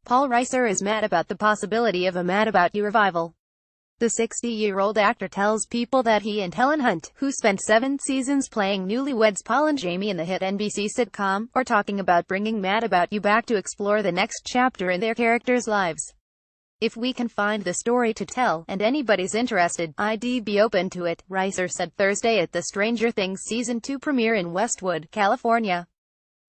Paul Reiser is mad about the possibility of a Mad About You revival. The 60-year-old actor tells People that he and Helen Hunt, who spent 7 seasons playing newlyweds Paul and Jamie in the hit NBC sitcom, are talking about bringing Mad About You back to explore the next chapter in their characters' lives. "If we can find the story to tell, and anybody's interested, I'd be open to it," Reiser said Thursday at the Stranger Things Season 2 premiere in Westwood, California.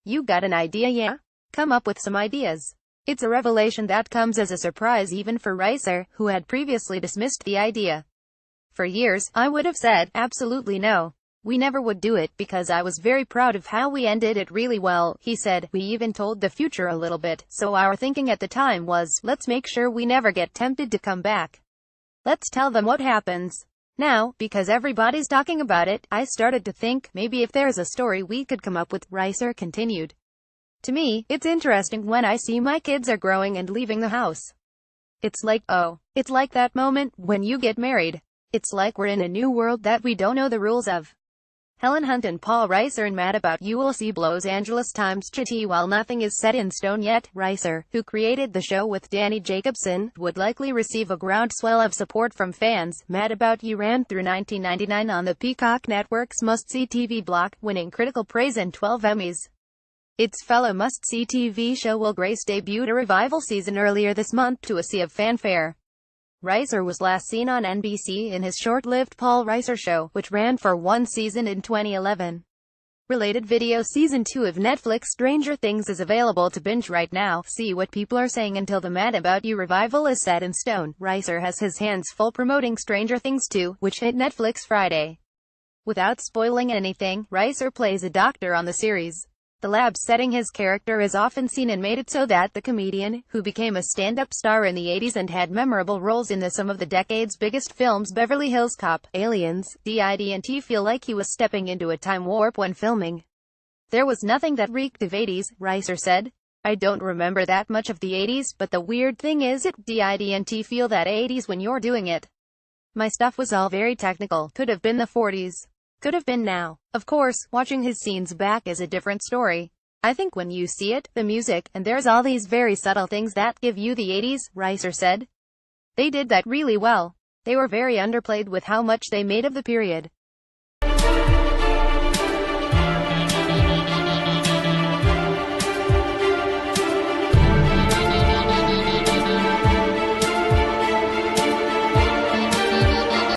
"You got an idea, yeah? Come up with some ideas." It's a revelation that comes as a surprise even for Reiser, who had previously dismissed the idea. "For years, I would have said, absolutely no. We never would do it, because I was very proud of how we ended it really well," he said. "We even told the future a little bit, so our thinking at the time was, let's make sure we never get tempted to come back. Let's tell them what happens. Now, because everybody's talking about it, I started to think, maybe if there's a story we could come up with," Reiser continued. "To me, it's interesting when I see my kids are growing and leaving the house. It's like that moment when you get married. It's like we're in a new world that we don't know the rules of." Helen Hunt and Paul Reiser in Mad About You will see Los Angeles Times Chatty. While nothing is set in stone yet, Reiser, who created the show with Danny Jacobson, would likely receive a groundswell of support from fans. Mad About You ran through 1999 on the Peacock Network's must-see TV block, winning critical praise and 12 Emmys. Its fellow must-see TV show Will Grace debuted a revival season earlier this month to a sea of fanfare. Reiser was last seen on NBC in his short-lived Paul Reiser Show, which ran for 1 season in 2011. Related video Season 2 of Netflix Stranger Things is available to binge right now. See what people are saying until the Mad About You revival is set in stone. Reiser has his hands full promoting Stranger Things 2, which hit Netflix Friday. Without spoiling anything, Reiser plays a doctor on the series. The lab setting his character is often seen and made it so that the comedian, who became a stand-up star in the 80s and had memorable roles in some of the decade's biggest films Beverly Hills Cop, Aliens, DID&T, feel like he was stepping into a time warp when filming. "There was nothing that reeked of 80s, Reiser said. "I don't remember that much of the 80s, but the weird thing is it DID&T feel that 80s when you're doing it. My stuff was all very technical. Could have been the 40s. Could have been now. Of course, watching his scenes back is a different story. I think when you see it, the music, and there's all these very subtle things that give you the 80s, Reiser said. They did that really well. They were very underplayed with how much they made of the period.